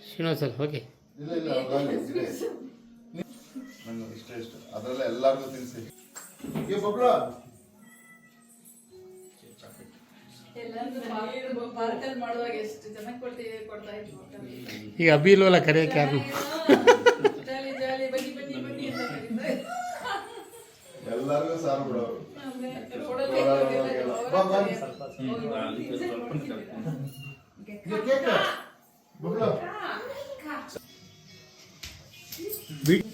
Srinivas sir okay. ಇಷ್ಟ ಅದರಲ್ಲ ಎಲ್ಲಾರ್ಗು ತಿನ್ಸಿ. ಈಗ ಅಭಿ ಇಲ್ವಲ್ಲ ಕರೆಯಕ್ಕೆ ಯಾರು? ಎಲ್ಲಾರ್ಗು ಸಾರು ಬಿಡೋರು. ಬಿಟ್